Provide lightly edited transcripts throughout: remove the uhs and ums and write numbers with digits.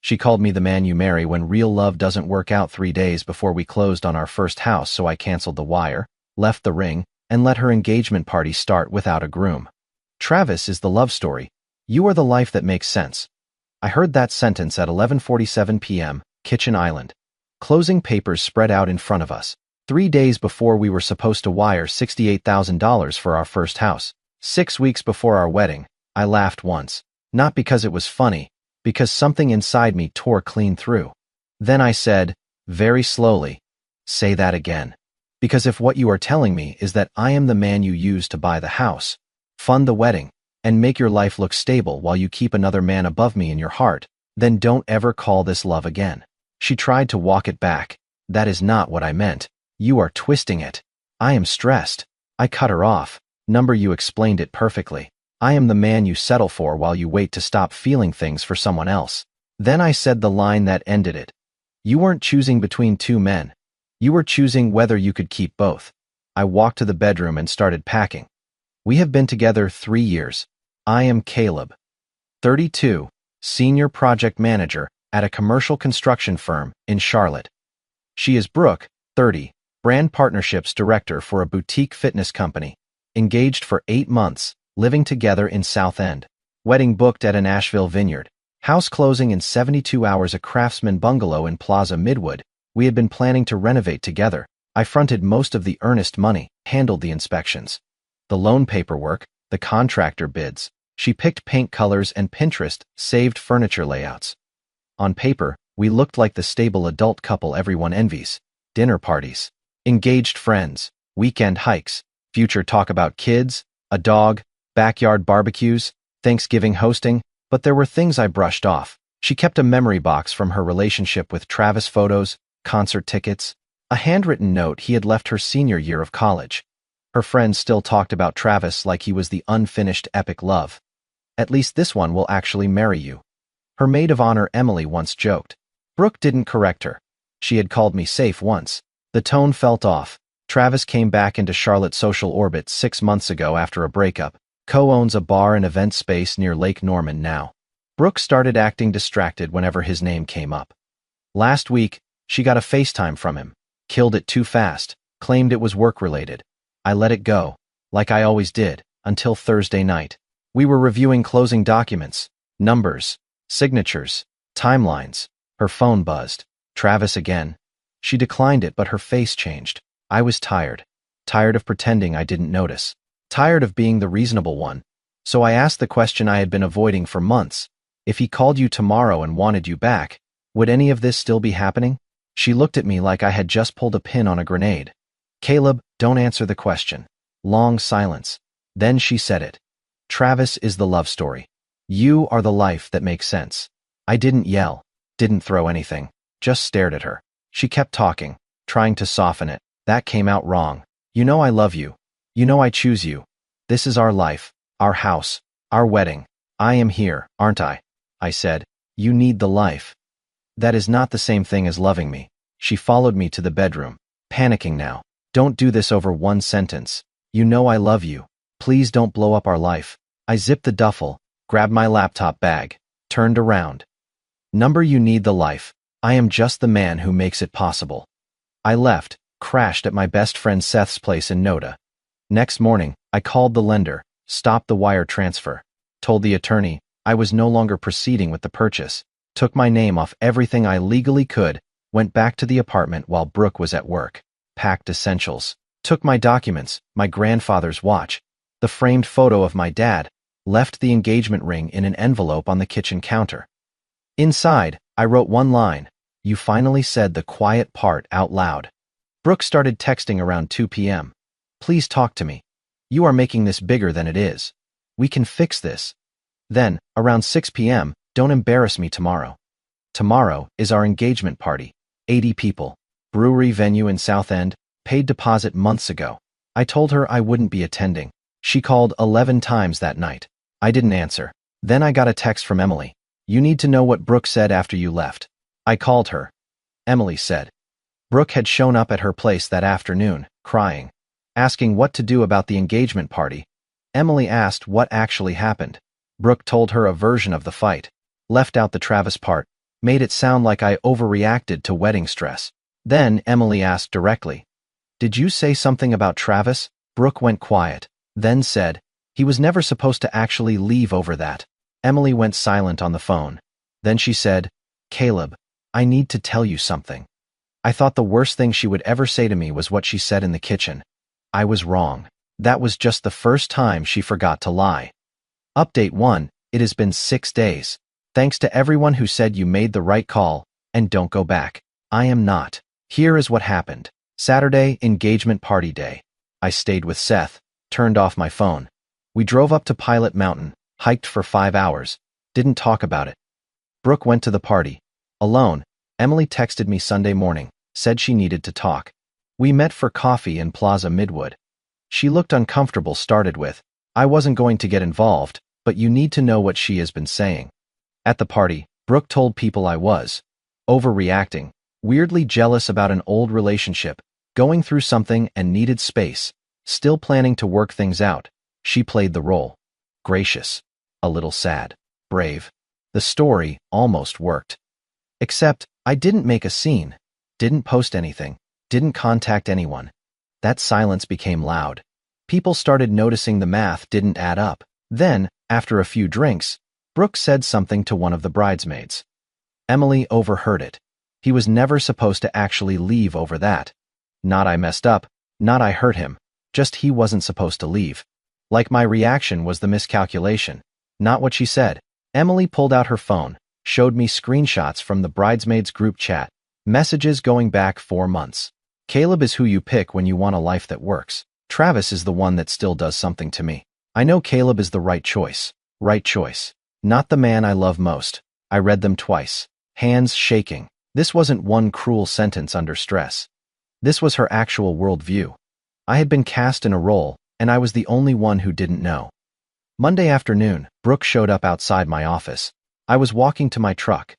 She called me the man you marry when real love doesn't work out 3 days before we closed on our first house, so I canceled the wire, left the ring, and let her engagement party start without a groom. Travis is the love story. You are the life that makes sense. I heard that sentence at 11:47 p.m., Kitchen Island. Closing papers spread out in front of us. 3 days before we were supposed to wire $68,000 for our first house. 6 weeks before our wedding, I laughed once. Not because it was funny, because something inside me tore clean through. Then I said, very slowly, say that again. Because if what you are telling me is that I am the man you use to buy the house, fund the wedding, and make your life look stable while you keep another man above me in your heart, then don't ever call this love again. She tried to walk it back. That is not what I meant. You are twisting it. I am stressed. I cut her off. Number, you explained it perfectly. I am the man you settle for while you wait to stop feeling things for someone else. Then I said the line that ended it. You weren't choosing between two men. You were choosing whether you could keep both. I walked to the bedroom and started packing. We have been together 3 years. I am Caleb, 32, senior project manager at a commercial construction firm in Charlotte. She is Brooke, 30, brand partnerships director for a boutique fitness company, engaged for 8 months, living together in South End. Wedding booked at an Asheville vineyard. House closing in 72 hours, a Craftsman bungalow in Plaza Midwood. We had been planning to renovate together. I fronted most of the earnest money, handled the inspections, the loan paperwork, the contractor bids. She picked paint colors and Pinterest saved furniture layouts. On paper, we looked like the stable adult couple everyone envies. Dinner parties, engaged friends, weekend hikes, future talk about kids, a dog, backyard barbecues, Thanksgiving hosting, but there were things I brushed off. She kept a memory box from her relationship with Travis, photos, concert tickets, a handwritten note he had left her senior year of college. Her friends still talked about Travis like he was the unfinished epic love. At least this one will actually marry you. Her maid of honor Emily once joked. Brooke didn't correct her. She had called me safe once. The tone felt off. Travis came back into Charlotte's social orbit 6 months ago after a breakup. Co-owns a bar and event space near Lake Norman now. Brooke started acting distracted whenever his name came up. Last week, she got a FaceTime from him. Killed it too fast. Claimed it was work-related. I let it go, like I always did, until Thursday night. We were reviewing closing documents, numbers, signatures, timelines. Her phone buzzed. Travis again. She declined it, but her face changed. I was tired. Tired of pretending I didn't notice. Tired of being the reasonable one. So I asked the question I had been avoiding for months. If he called you tomorrow and wanted you back, would any of this still be happening? She looked at me like I had just pulled a pin on a grenade. Caleb, don't answer the question. Long silence. Then she said it. Travis is the love story. You are the life that makes sense. I didn't yell, didn't throw anything, just stared at her. She kept talking, trying to soften it. That came out wrong. You know I love you. You know I choose you. This is our life, our house, our wedding. I am here, aren't I? I said. You need the life. That is not the same thing as loving me. She followed me to the bedroom, panicking now. Don't do this over one sentence. You know I love you. Please don't blow up our life. I zipped the duffel, grabbed my laptop bag, turned around. Number, you need the life. I am just the man who makes it possible. I left, crashed at my best friend Seth's place in Noda. Next morning, I called the lender, stopped the wire transfer, told the attorney I was no longer proceeding with the purchase, took my name off everything I legally could, went back to the apartment while Brooke was at work, packed essentials, took my documents, my grandfather's watch, the framed photo of my dad, left the engagement ring in an envelope on the kitchen counter. Inside, I wrote one line. You finally said the quiet part out loud. Brooke started texting around 2 p.m. Please talk to me. You are making this bigger than it is. We can fix this. Then, around 6 p.m., don't embarrass me tomorrow. Tomorrow is our engagement party. 80 people. Brewery venue in South End, paid deposit months ago. I told her I wouldn't be attending. She called 11 times that night. I didn't answer. Then I got a text from Emily. You need to know what Brooke said after you left. I called her. Emily said. Brooke had shown up at her place that afternoon, crying, asking what to do about the engagement party. Emily asked what actually happened. Brooke told her a version of the fight, left out the Travis part. made it sound like I overreacted to wedding stress. Then Emily asked directly, "Did you say something about Travis?" Brooke went quiet, then said, "He was never supposed to actually leave over that." Emily went silent on the phone. Then she said, "Caleb, I need to tell you something." I thought the worst thing she would ever say to me was what she said in the kitchen. I was wrong. That was just the first time she forgot to lie. Update 1. It has been 6 days. Thanks to everyone who said you made the right call, and don't go back. I am not. Here is what happened. Saturday, engagement party day. I stayed with Seth, turned off my phone. We drove up to Pilot Mountain, hiked for 5 hours, didn't talk about it. Brooke went to the party. Alone, Emily texted me Sunday morning, said she needed to talk. We met for coffee in Plaza Midwood. She looked uncomfortable, started with, "I wasn't going to get involved, but you need to know what she has been saying." At the party, Brooke told people I was overreacting, weirdly jealous about an old relationship, going through something and needed space, still planning to work things out. She played the role. Gracious. A little sad. Brave. The story almost worked. Except, I didn't make a scene, didn't post anything, didn't contact anyone. That silence became loud. People started noticing the math didn't add up. Then, after a few drinks, Brooke said something to one of the bridesmaids. Emily overheard it. He was never supposed to actually leave over that. Not I messed up, not I hurt him, just he wasn't supposed to leave. Like my reaction was the miscalculation, not what she said. Emily pulled out her phone, showed me screenshots from the bridesmaids group chat, messages going back 4 months. Caleb is who you pick when you want a life that works. Travis is the one that still does something to me. I know Caleb is the right choice. Right choice. Not the man I love most. I read them twice. Hands shaking. This wasn't one cruel sentence under stress. This was her actual worldview. I had been cast in a role, and I was the only one who didn't know. Monday afternoon, Brooke showed up outside my office. I was walking to my truck.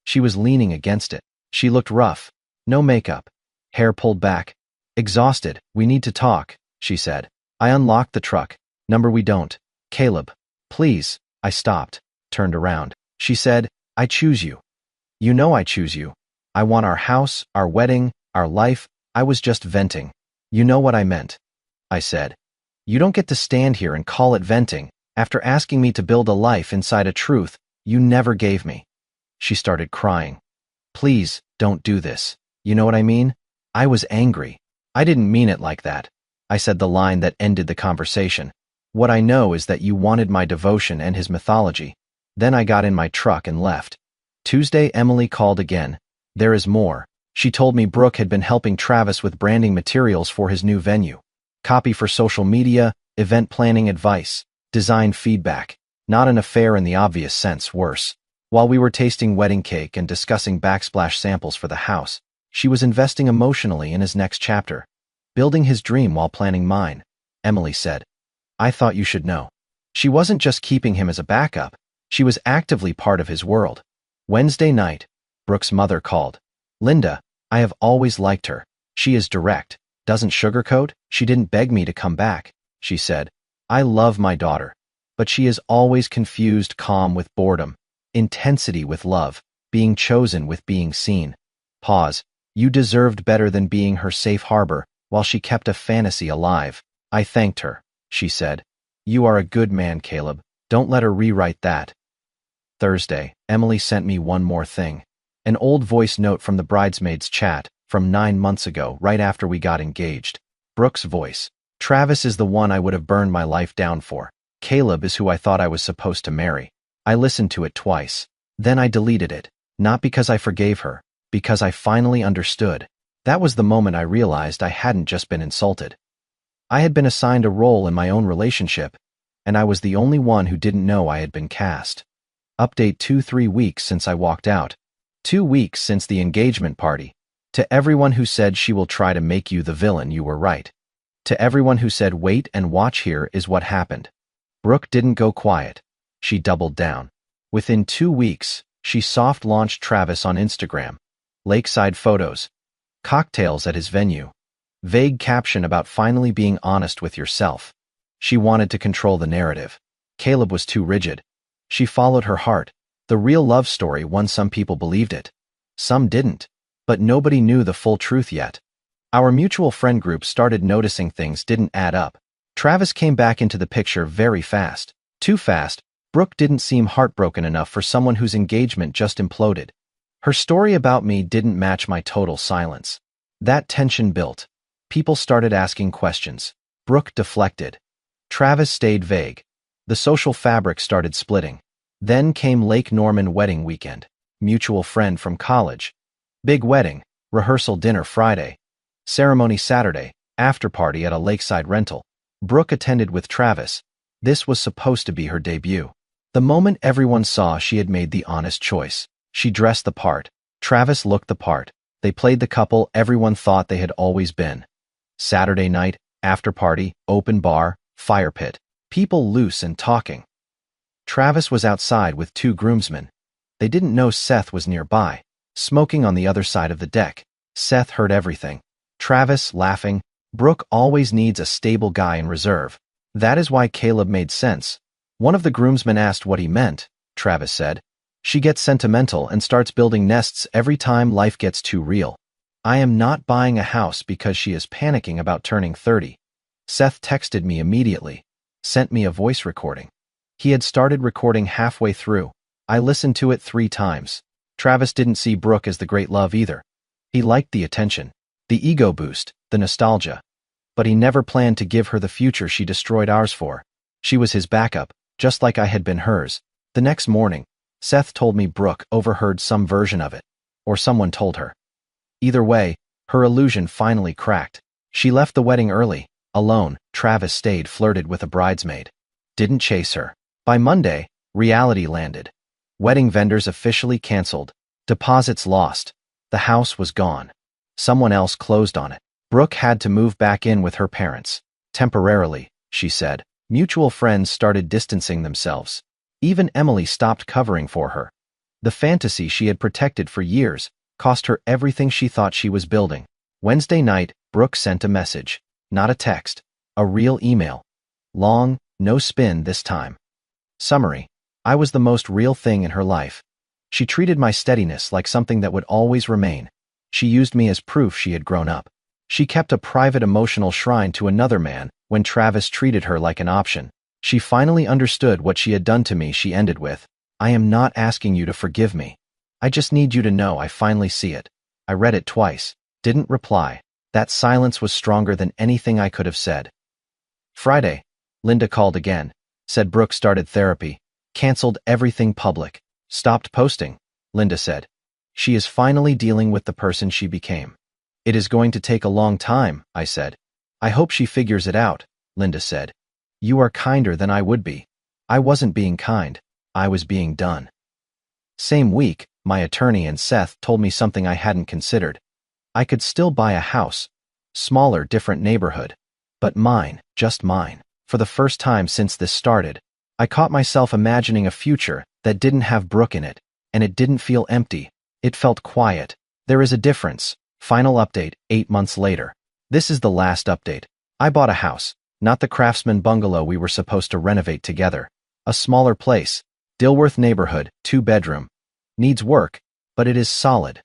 She was leaning against it. She looked rough. No makeup. Hair pulled back. Exhausted. "We need to talk," she said. I unlocked the truck. "Number we don't. Caleb. Please." I stopped, turned around. She said, "I choose you. You know I choose you. I want our house, our wedding, our life." I was just venting. "You know what I meant," I said. "You don't get to stand here and call it venting after asking me to build a life inside a truth you never gave me." She started crying. "Please, don't do this. You know what I mean?" I was angry. "I didn't mean it like that." I said the line that ended the conversation. "What I know is that you wanted my devotion and his mythology." Then I got in my truck and left. Tuesday, Emily called again. There is more. She told me Brooke had been helping Travis with branding materials for his new venue. Copy for social media, event planning advice, design feedback. Not an affair in the obvious sense, worse. While we were tasting wedding cake and discussing backsplash samples for the house, she was investing emotionally in his next chapter. Building his dream while planning mine. Emily said, "I thought you should know." She wasn't just keeping him as a backup, she was actively part of his world. Wednesday night, Brooke's mother called. "Linda, I have always liked her. She is direct, doesn't sugarcoat, she didn't beg me to come back," she said. "I love my daughter, but she is always confused, calm with boredom, intensity with love, being chosen with being seen." Pause. "You deserved better than being her safe harbor while she kept a fantasy alive." I thanked her. She said, "You are a good man, Caleb. Don't let her rewrite that." Thursday, Emily sent me one more thing. An old voice note from the bridesmaids chat from 9 months ago, right after we got engaged. Brooke's voice. "Travis is the one I would have burned my life down for. Caleb is who I thought I was supposed to marry." I listened to it twice. Then I deleted it. Not because I forgave her, because I finally understood. That was the moment I realized I hadn't just been insulted. I had been assigned a role in my own relationship, and I was the only one who didn't know I had been cast. Update 2-3 weeks since I walked out. 2 weeks since the engagement party. To everyone who said she will try to make you the villain, you were right. To everyone who said wait and watch, here is what happened. Brooke didn't go quiet. She doubled down. Within 2 weeks, she soft-launched Travis on Instagram. Lakeside photos. Cocktails at his venue. Vague caption about finally being honest with yourself. She wanted to control the narrative. Caleb was too rigid. She followed her heart. The real love story won. Some people believed it. Some didn't. But nobody knew the full truth yet. Our mutual friend group started noticing things didn't add up. Travis came back into the picture very fast. Too fast. Brooke didn't seem heartbroken enough for someone whose engagement just imploded. Her story about me didn't match my total silence. That tension built. People started asking questions. Brooke deflected. Travis stayed vague. The social fabric started splitting. Then came Lake Norman wedding weekend. Mutual friend from college. Big wedding. Rehearsal dinner Friday. Ceremony Saturday. After party at a lakeside rental. Brooke attended with Travis. This was supposed to be her debut. The moment everyone saw she had made the honest choice. She dressed the part. Travis looked the part. They played the couple everyone thought they had always been. Saturday night, after party, open bar, fire pit. People loose and talking. Travis was outside with 2 groomsmen. They didn't know Seth was nearby, smoking on the other side of the deck. Seth heard everything. Travis, laughing. Brooke always needs a stable guy in reserve. That is why Caleb made sense. One of the groomsmen asked what he meant. Travis said, "She gets sentimental and starts building nests every time life gets too real. I am not buying a house because she is panicking about turning 30. Seth texted me immediately. Sent me a voice recording. He had started recording halfway through. I listened to it 3 times. Travis didn't see Brooke as the great love either. He liked the attention, the ego boost, the nostalgia. But he never planned to give her the future she destroyed ours for. She was his backup, just like I had been hers. The next morning, Seth told me Brooke overheard some version of it. Or someone told her. Either way, her illusion finally cracked. She left the wedding early. Alone, Travis stayed, flirted with a bridesmaid. Didn't chase her. By Monday, reality landed. Wedding vendors officially canceled. Deposits lost. The house was gone. Someone else closed on it. Brooke had to move back in with her parents. Temporarily, she said. Mutual friends started distancing themselves. Even Emily stopped covering for her. The fantasy she had protected for years cost her everything she thought she was building. Wednesday night, Brooke sent a message. Not a text. A real email. Long, no spin this time. Summary. I was the most real thing in her life. She treated my steadiness like something that would always remain. She used me as proof she had grown up. She kept a private emotional shrine to another man when Travis treated her like an option. She finally understood what she had done to me. She ended with, "I am not asking you to forgive me. I just need you to know I finally see it." I read it twice. Didn't reply. That silence was stronger than anything I could have said. Friday. Linda called again. Said Brooke started therapy. Canceled everything public. Stopped posting. Linda said. She is finally dealing with the person she became. It is going to take a long time, I said. I hope she figures it out, Linda said. You are kinder than I would be. I wasn't being kind. I was being done. Same week, my attorney and Seth told me something I hadn't considered. I could still buy a house. Smaller, different neighborhood. But mine, just mine. For the first time since this started, I caught myself imagining a future that didn't have Brooke in it, and it didn't feel empty. It felt quiet. There is a difference. Final update, 8 months later. This is the last update. I bought a house, not the Craftsman bungalow we were supposed to renovate together. A smaller place. Dilworth neighborhood, 2-bedroom. Needs work, but it is solid.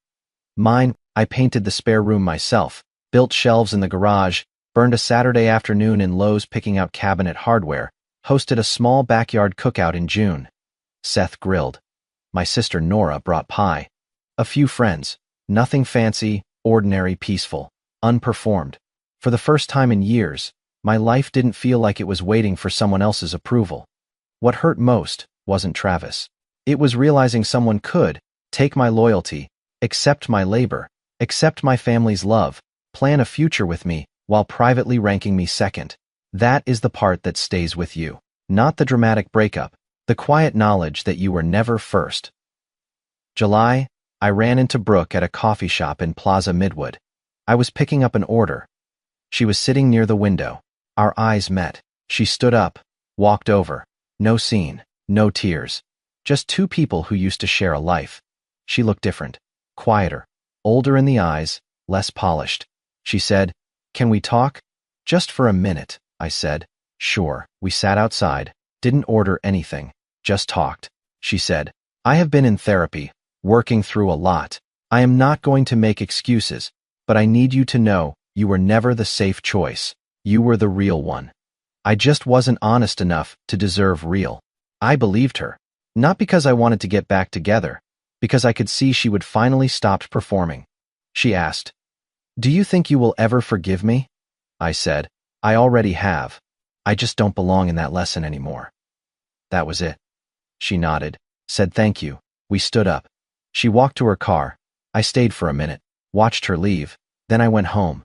Mine, I painted the spare room myself, built shelves in the garage, burned a Saturday afternoon in Lowe's picking out cabinet hardware, hosted a small backyard cookout in June. Seth grilled. My sister Nora brought pie. A few friends. Nothing fancy, ordinary, peaceful, unperformed. For the first time in years, my life didn't feel like it was waiting for someone else's approval. What hurt most wasn't Travis. It was realizing someone could take my loyalty, accept my labor, accept my family's love, plan a future with me, while privately ranking me second. That is the part that stays with you. Not the dramatic breakup, the quiet knowledge that you were never first. July, I ran into Brooke at a coffee shop in Plaza Midwood. I was picking up an order. She was sitting near the window. Our eyes met. She stood up, walked over. No scene, no tears. Just 2 people who used to share a life. She looked different, quieter, older in the eyes, less polished. She said, "Can we talk?" "Just for a minute," I said. Sure. We sat outside, didn't order anything, just talked. She said, I have been in therapy, working through a lot. I am not going to make excuses, but I need you to know you were never the safe choice. You were the real one. I just wasn't honest enough to deserve real. I believed her. Not because I wanted to get back together, because I could see she would finally stop performing. She asked, "Do you think you will ever forgive me?" I said, "I already have. I just don't belong in that lesson anymore." That was it. She nodded, said thank you. We stood up. She walked to her car. I stayed for a minute, watched her leave. Then I went home.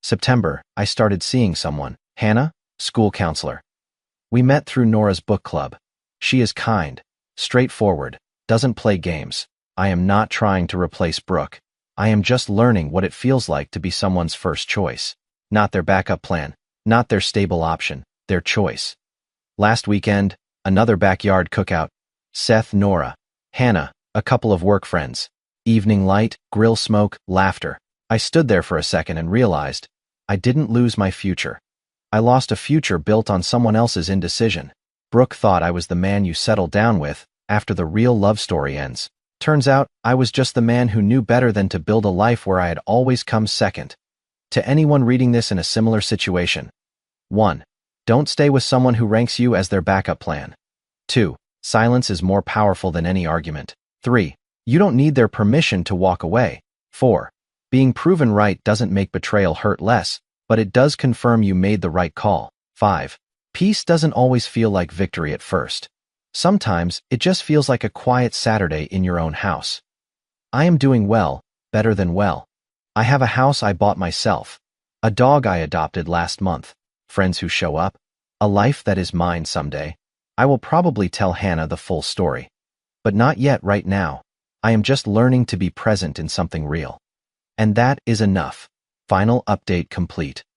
September, I started seeing someone. Hannah, school counselor. We met through Nora's book club. She is kind, straightforward, doesn't play games. I am not trying to replace Brooke. I am just learning what it feels like to be someone's first choice. Not their backup plan, not their stable option, their choice. Last weekend, another backyard cookout. Seth, Nora, Hannah, a couple of work friends. Evening light, grill smoke, laughter. I stood there for a second and realized I didn't lose my future. I lost a future built on someone else's indecision. Brooke thought I was the man you settle down with after the real love story ends. Turns out, I was just the man who knew better than to build a life where I had always come second. To anyone reading this in a similar situation: 1. Don't stay with someone who ranks you as their backup plan. 2. Silence is more powerful than any argument. 3. You don't need their permission to walk away. 4. Being proven right doesn't make betrayal hurt less, but it does confirm you made the right call. 5. Peace doesn't always feel like victory at first. Sometimes, it just feels like a quiet Saturday in your own house. I am doing well, better than well. I have a house I bought myself, a dog I adopted last month, friends who show up, a life that is mine someday. I will probably tell Hannah the full story. But not yet right now. I am just learning to be present in something real. And that is enough. Final update complete.